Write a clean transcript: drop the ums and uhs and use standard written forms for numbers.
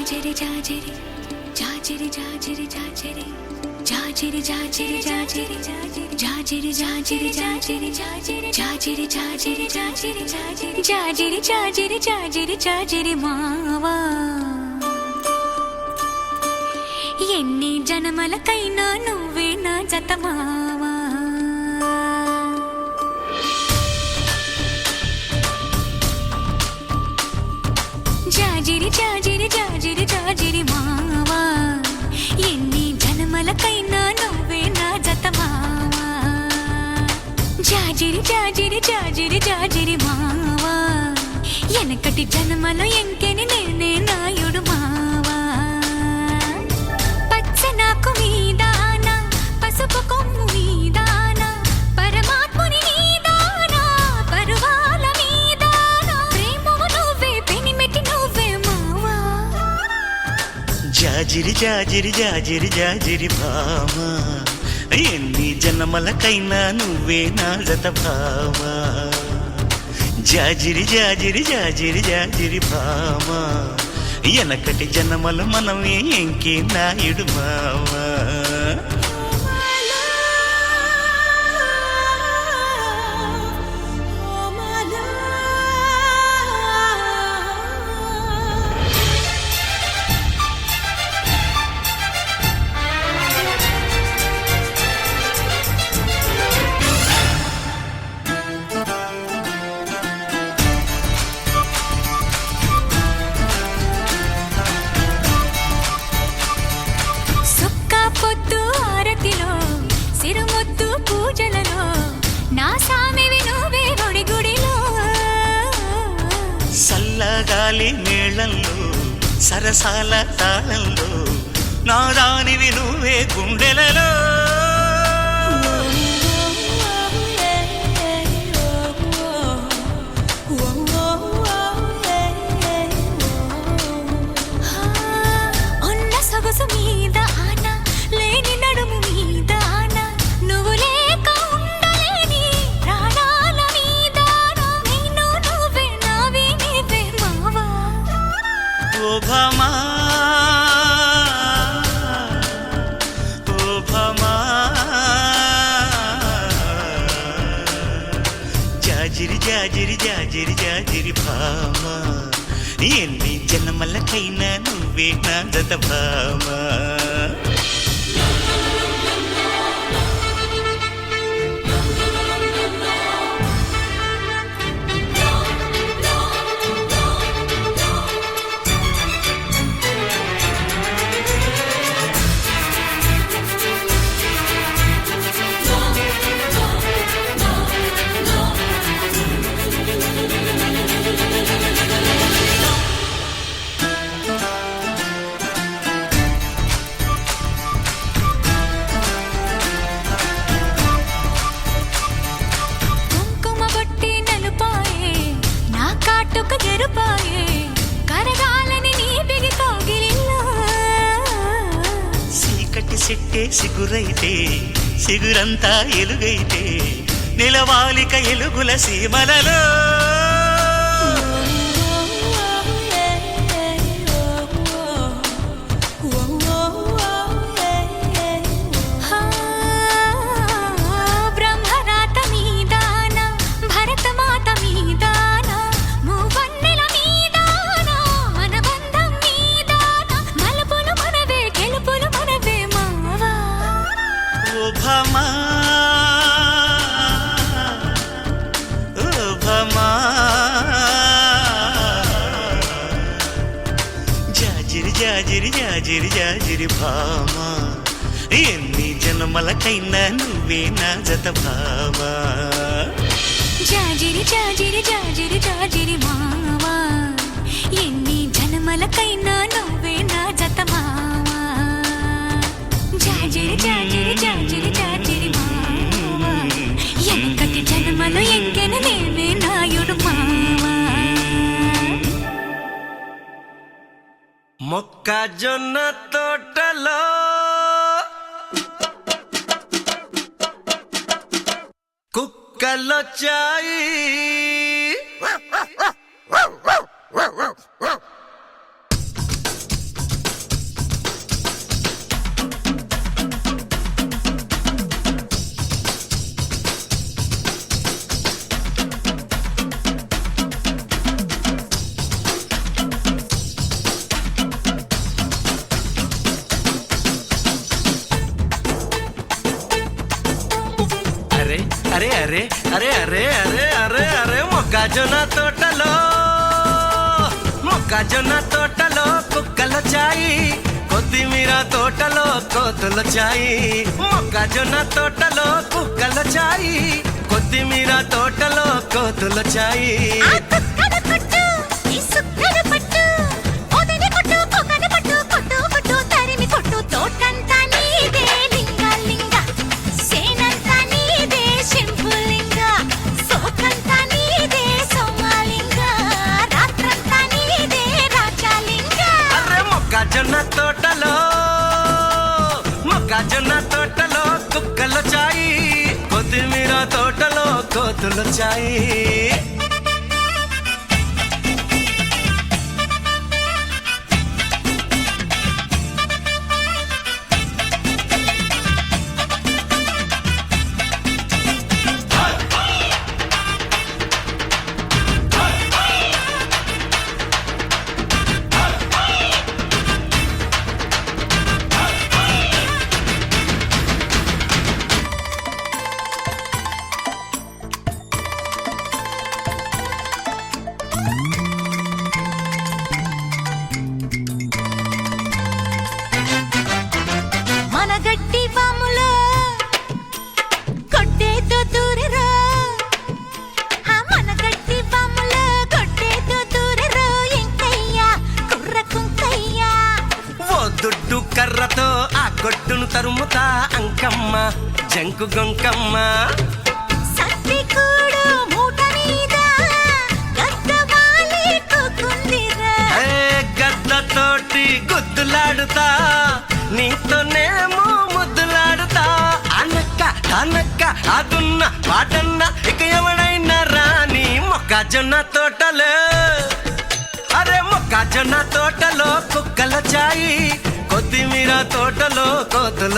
జాజరి జాజరి జాజరి జాజరి జాజరి జాజరి జాజరి జాజరి జాజరి జాజరి జాజరి జాజరి జాజరి జాజరి జాజరి జాజరి జాజరి జాజరి మావా ఎన్ని జనమలకైనా నువ్వే నా జత మావా జాజిరి జాజిరి జాజిరి జాజిరి మావా ఎన్ని జనమలకైనా నువ్వే నా జత మావా జాజిరి జాజిరి జాజిరి జాజిరి మావా ఎనకటి జన్మలో ఎంకెని నేనే నాయుడు మావా పచ్చనాకు మీదాన పసుపు కొమ్ము మీదాన పరమాత్ముని నీదాన పరువాల మీదాన ప్రేమవు నువ్వే పెనిమిటి నువ్వే మావా జాజిరి జాజిరి జాజిరి జాజిరి భామా ఎన్ని జన్మలకైనా నువ్వే నా జత భామా జాజిరి జాజిరి జాజిరి జాజిరి భామా ఎనకటి జన్మలు మనమే ఎంకే నాయుడు మావా పొద్దు ఆరతిలో సిరుముద్దు పూజలలో నా సామివి నువ్వే గుడి గుడిలో సల్లగాలి మేళంలో సరసాల తాళంలో నా దానివి నువ్వే గుండెలలో ఉన్న సొగసు మీద లేని నడుము మీదాన నువ్వు లేక ఉండలేని ప్రాణాల మీదాన నేను నువ్వే నావి నీవే మావా ఓ భామా ఓ భామా జాజిరి జాజిరి జాజిరి జాజిరి భామా ఎన్ని జన్మలకైనా నువ్వే నా జత భామా సిట్టే సిగురైతే సిగురంతా ఎలుగైతే నిలవాలిక ఎలుగుల సీమలలో బ్రహ్మరాత మీదాన భరతమాత మీదాన మూవన్నెల మీదాన మన బంధం మీదాన మలుపులు మనవే గెలుపులు మనవే మావా ఓ భామా ఓ భామా జాజిరి జాజిరి జాజిరి జాజిరి భామా ఎన్ని జన్మలకైనా నువ్వే నా జత భామా జాజిరి జాజిరి జాజిరి జాజిరి మావా ఎన్ని జన్మలకైనా నువ్వే నా జత మావా జాజిరి జాజిరి జాజిరి జాజిరి మావా ఎనకటి జన్మలో ఎంకెన నేనే నాయుడు మావా మొక్కజొన్న తోటలో కుక్కలొచ్చాయి అరే అరే అరే అరే అరే అరే అరే మొక్కజొన్న తోటలో కుక్కల చాయి, కొత్తిమీర తోటలో కోతుల చాయి. మొక్కజొన్న తోటలో కుక్కల చాయి, కొత్తిమీర తోటలో కోతుల చాయి. ఆ కుక్కను కొట్టు, ఈ సుక్కను పట్టు, ఓదని కొట్టు, కుక్కను పట్టు, కొట్టు కొట్టు తరిమి కొట్టు. తోటంతా నీదే లింగ లింగ, సేనంతా నీదే శంభులింగ, సోకంతా నీదే సోమలింగ, రాత్రంతా నీదే రాజాలింగ. అరే మొక్కజొన్న తోటలో కుక్కల చాయి, కొత్తిమీర తోటలో కోతుల చాయి. మన గట్టి బాములో కొట్టేదో దూరరా, మన గట్టి బాములో కొట్టేదో దూరరా. ఎంకయ్యా కుర్ర కుంకయ్యా, ఓ దుడ్డు కర్రతో ఆ కొట్టును తరుముతా అంకమ్మ జంకు గొంకమ్మ. సత్తి కూడు మూట మీద గద్దవాలి కూకుందిరా. ఏ గద్దతోటి గుద్దులాడుతా, నీతోనేమో ముద్దులాడుతా. అనక్క అనక్క అదున్న వాటన్న ఇక ఎవడైనా రాని మొక్కజొన్న తోటలో కుక్కల చాయి, కొత్తిమీర తోటలో కోతుల